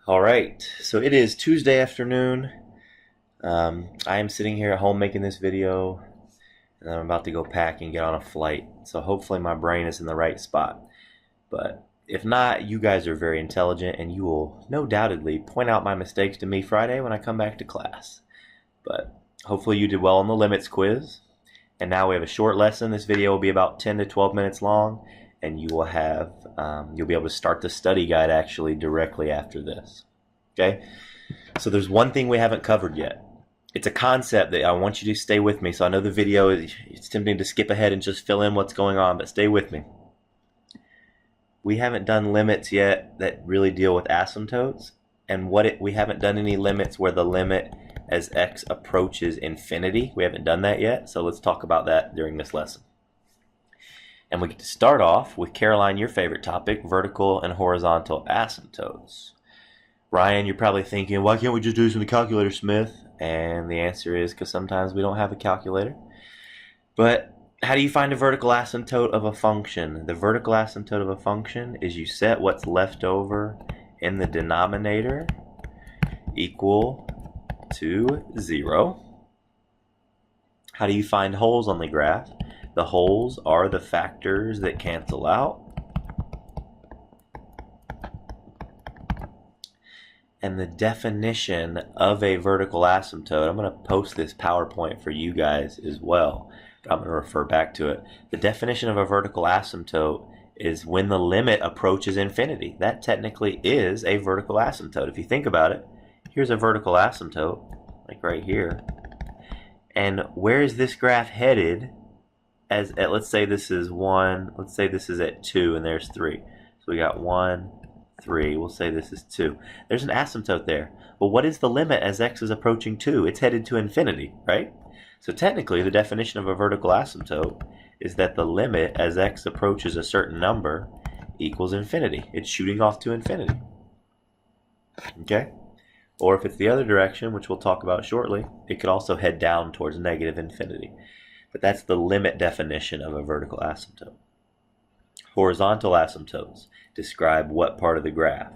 All right, so it is Tuesday afternoon. I am sitting here at home making this video, and I'm about to go pack and get on a flight. So hopefully my brain is in the right spot. But if not, you guys are very intelligent, and you will no doubtedly point out my mistakes to me Friday when I come back to class. But hopefully you did well on the limits quiz. And now we have a short lesson. This video will be about 10 to 12 minutes long, and you will have you'll be able to start the study guide actually directly after this. Okay, so there's one thing we haven't covered yet. It's a concept that I want you to stay with me. So I know the video, it's tempting to skip ahead and just fill in what's going on, but stay with me. We haven't done limits yet that really deal with asymptotes, and we haven't done any limits where the limit as x approaches infinity. We haven't done that yet, so let's talk about that during this lesson. And we get to start off with, Caroline, your favorite topic, vertical and horizontal asymptotes. Ryan, you're probably thinking, why can't we just do this in the calculator, Smith? And the answer is because sometimes we don't have a calculator. But how do you find a vertical asymptote of a function? The vertical asymptote of a function is you set what's left over in the denominator equal to 0. How do you find holes on the graph? The holes are the factors that cancel out. And the definition of a vertical asymptote, I'm going to post this PowerPoint for you guys as well. I'm going to refer back to it. The definition of a vertical asymptote is when the limit approaches infinity. That technically is a vertical asymptote. If you think about it, here's a vertical asymptote, like right here. And where is this graph headed? Let's say this is 1, let's say this is at 2, and there's 3. So we got 1, 3, we'll say this is 2. There's an asymptote there. But what is the limit as x is approaching 2? It's headed to infinity, right? So technically, the definition of a vertical asymptote is that the limit as x approaches a certain number equals infinity. It's shooting off to infinity. Okay? Or if it's the other direction, which we'll talk about shortly, it could also head down towards negative infinity. But that's the limit definition of a vertical asymptote. Horizontal asymptotes describe what part of the graph?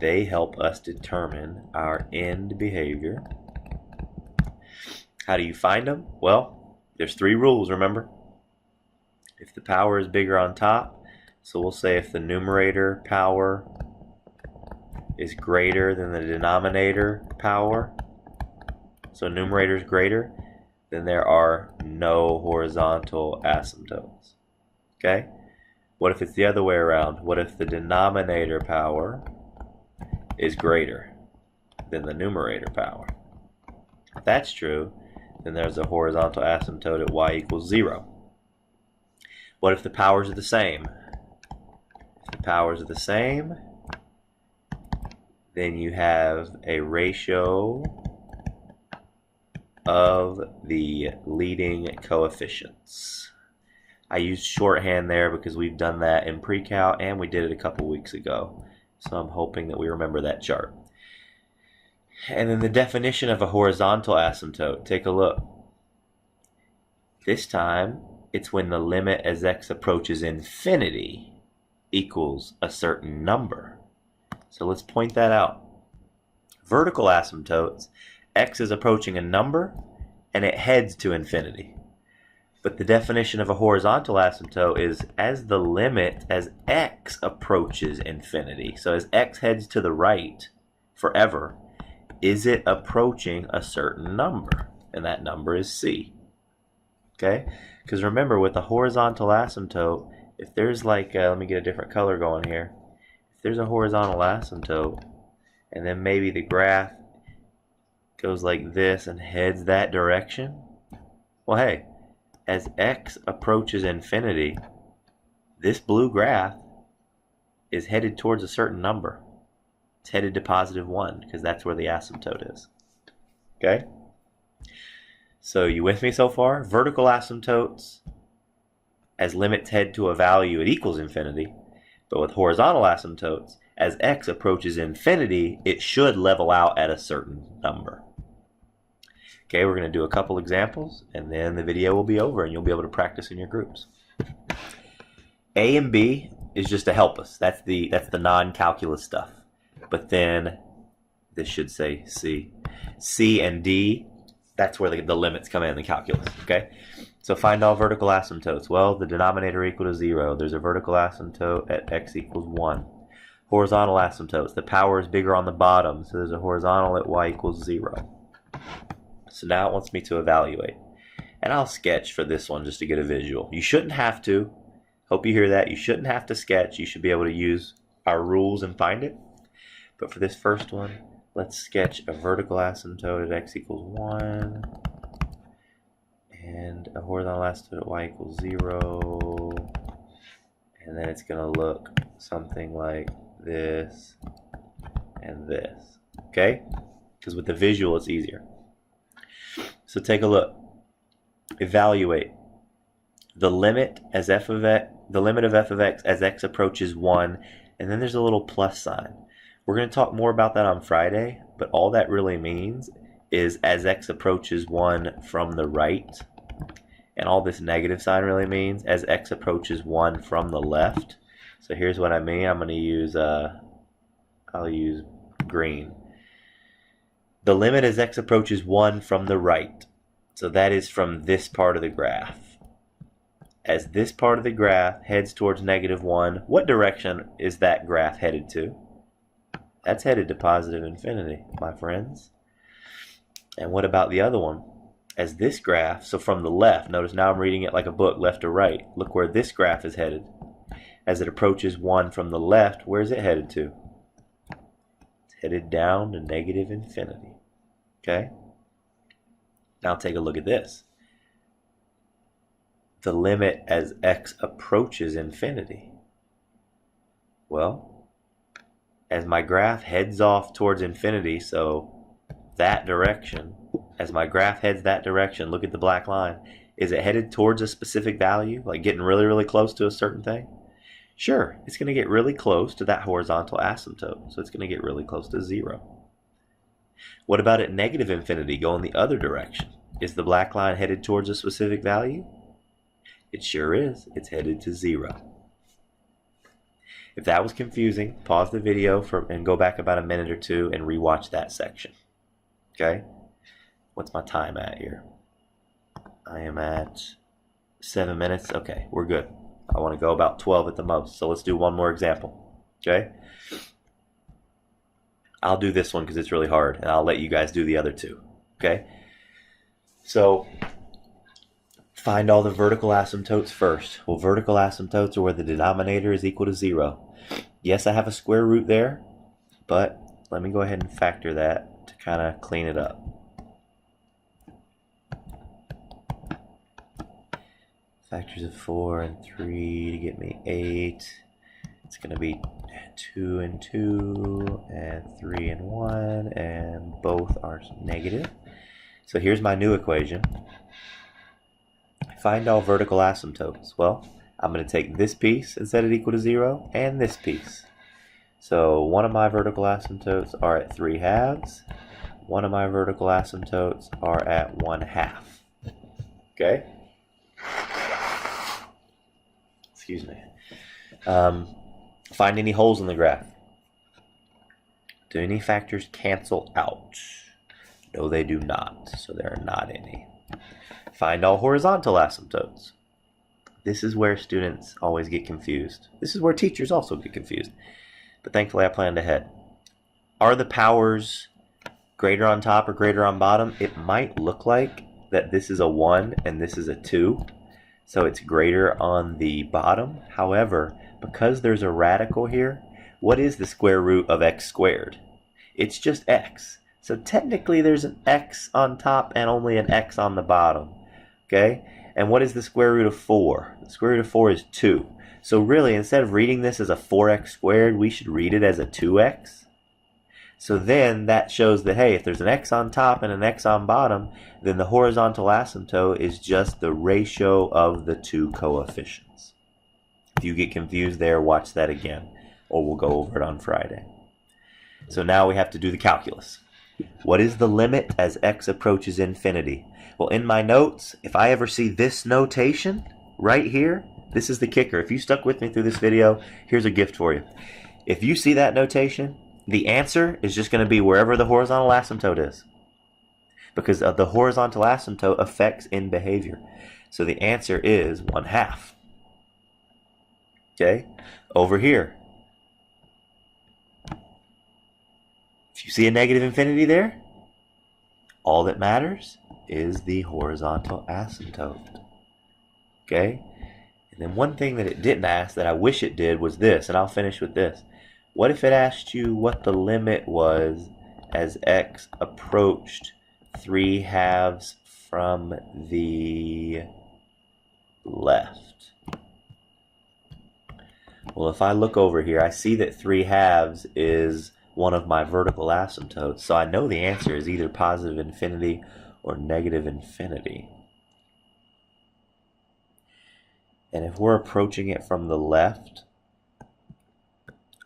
They help us determine our end behavior. How do you find them? Well, there's 3 rules, remember? If the power is bigger on top, so we'll say if the numerator power is greater than the denominator power, so numerator is greater, then there are no horizontal asymptotes. Okay? What if it's the other way around? What if the denominator power is greater than the numerator power? If that's true, then there's a horizontal asymptote at y equals 0. What if the powers are the same? If the powers are the same, then you have a ratio of the leading coefficients. I used shorthand there because we've done that in pre-cal and we did it a couple weeks ago. So I'm hoping that we remember that chart. And then the definition of a horizontal asymptote, take a look. This time, it's when the limit as x approaches infinity equals a certain number. So let's point that out. Vertical asymptotes, x is approaching a number and it heads to infinity. But the definition of a horizontal asymptote is as the limit as x approaches infinity. So as x heads to the right forever, is it approaching a certain number? And that number is c. Okay? Because remember, with a horizontal asymptote, if there's like, let me get a different color going here. If there's a horizontal asymptote, and then maybe the graph goes like this and heads that direction, well, hey, as x approaches infinity, this blue graph is headed towards a certain number. It's headed to positive 1 because that's where the asymptote is. Okay? So you with me so far? Vertical asymptotes, as limits head to a value, it equals infinity. But with horizontal asymptotes, as x approaches infinity, it should level out at a certain number. Okay, we're going to do a couple examples, and then the video will be over, and you'll be able to practice in your groups. A and B is just to help us. That's the non-calculus stuff. but then this should say C. C and D, that's where the limits come in the calculus, okay? So find all vertical asymptotes. Well, the denominator equal to 0. There's a vertical asymptote at x equals 1. Horizontal asymptotes. The power is bigger on the bottom, so there's a horizontal at y equals 0. So now it wants me to evaluate. And I'll sketch for this one just to get a visual. You shouldn't have to. Hope you hear that. You shouldn't have to sketch. You should be able to use our rules and find it. But for this first one, let's sketch a vertical asymptote at x equals 1 and a horizontal asymptote at y equals 0. And then it's going to look something like this and this. Okay? Because with the visual, it's easier. So take a look. Evaluate the limit as f of x, the limit of f of x as x approaches 1, and then there's a little plus sign. We're going to talk more about that on Friday, but all that really means is as x approaches 1 from the right, and all this negative sign really means as x approaches 1 from the left. So here's what I mean. I'm going to use I'll use green. The limit as x approaches 1 from the right. So that is from this part of the graph. As this part of the graph heads towards -1, what direction is that graph headed to? That's headed to positive infinity, my friends. And what about the other one? As this graph, so from the left, notice now I'm reading it like a book, left to right. Look where this graph is headed. As it approaches 1 from the left, where is it headed to? It's headed down to negative infinity. Okay? Now take a look at this. The limit as x approaches infinity. Well, as my graph heads off towards infinity, so that direction, as my graph heads that direction, look at the black line. Is it headed towards a specific value, like getting really, really close to a certain thing? Sure, it's going to get really close to that horizontal asymptote, so it's going to get really close to 0. What about at negative infinity, going the other direction? Is the black line headed towards a specific value? It sure is. It's headed to 0. If that was confusing, pause the video and go back about a minute or two and rewatch that section. Okay? What's my time at here? I am at 7 minutes. Okay, we're good. I want to go about 12 at the most. So let's do one more example. Okay? I'll do this one because it's really hard, and I'll let you guys do the other two. Okay? So find all the vertical asymptotes first. Well, vertical asymptotes are where the denominator is equal to 0. Yes, I have a square root there, but let me go ahead and factor that to kind of clean it up. Factors of 4 and 3 to get me 8. It's going to be 2 and 2 and 3 and 1, and both are negative. So here's my new equation. Find all vertical asymptotes. Well, I'm going to take this piece and set it equal to 0, and this piece. So one of my vertical asymptotes are at 3/2. One of my vertical asymptotes are at 1/2. Okay? Excuse me. Find any holes in the graph. Do any factors cancel out? No, they do not. So there are not any. Find all horizontal asymptotes. This is where students always get confused. This is where teachers also get confused. But thankfully I planned ahead. Are the powers greater on top or greater on bottom? It might look like that this is a 1 and this is a 2. So it's greater on the bottom. However, because there's a radical here, what is the square root of x squared? It's just x. So technically there's an x on top and only an x on the bottom. Okay? And what is the square root of 4? The square root of 4 is 2. So really, instead of reading this as a 4x squared, we should read it as a 2x. So then that shows that, hey, if there's an x on top and an x on bottom, then the horizontal asymptote is just the ratio of the two coefficients. If you get confused there, watch that again, or we'll go over it on Friday. So now we have to do the calculus. What is the limit as x approaches infinity? Well, in my notes, if I ever see this notation right here, this is the kicker. If you stuck with me through this video, here's a gift for you. If you see that notation, the answer is just going to be wherever the horizontal asymptote is, because the horizontal asymptote affects in behavior. So the answer is 1/2. Okay, over here, if you see a negative infinity there, all that matters is the horizontal asymptote. Okay, and then one thing that it didn't ask that I wish it did was this, and I'll finish with this. What if it asked you what the limit was as x approached 3/2 from the left? Well, if I look over here, I see that 3/2 is one of my vertical asymptotes, so I know the answer is either positive infinity or negative infinity. And if we're approaching it from the left,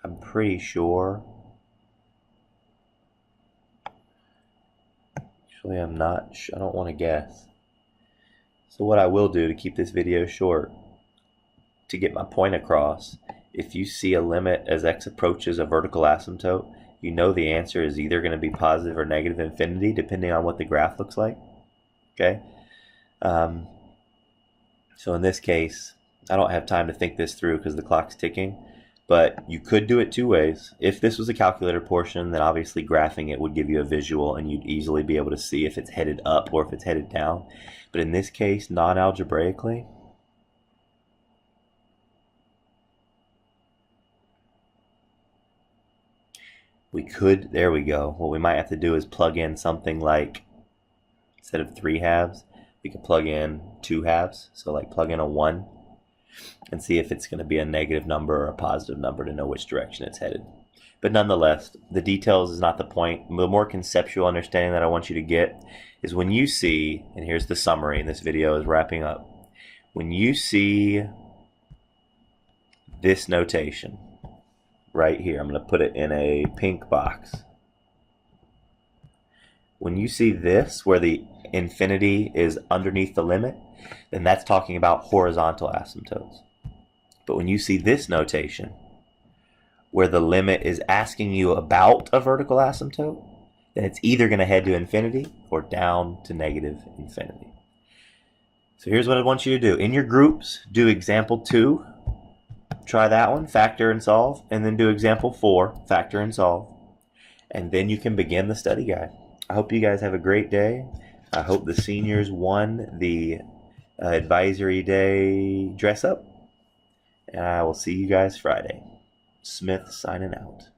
I'm pretty sure, actually I'm not sure, I don't want to guess. So what I will do to keep this video short, to get my point across, if you see a limit as x approaches a vertical asymptote, you know the answer is either going to be positive or negative infinity, depending on what the graph looks like. Okay? So in this case, I don't have time to think this through because the clock's ticking, but you could do it two ways. If this was a calculator portion, then obviously graphing it would give you a visual and you'd easily be able to see if it's headed up or if it's headed down. But in this case, non-algebraically, we could, there we go. What we might have to do is plug in something like, instead of 3/2, we could plug in 2/2. So like plug in a 1 and see if it's going to be a negative number or a positive number to know which direction it's headed. But nonetheless, the details is not the point. The more conceptual understanding that I want you to get is when you see, and here's the summary, and this video is wrapping up. When you see this notation right here, I'm going to put it in a pink box. When you see this, where the infinity is underneath the limit, then that's talking about horizontal asymptotes. But when you see this notation, where the limit is asking you about a vertical asymptote, then it's either going to head to infinity or down to negative infinity. So here's what I want you to do. In your groups, do example 2. Try that one, factor and solve, and then do example 4, factor and solve. And then you can begin the study guide. I hope you guys have a great day. I hope the seniors won the advisory day dress up. And I will see you guys Friday. Smith signing out.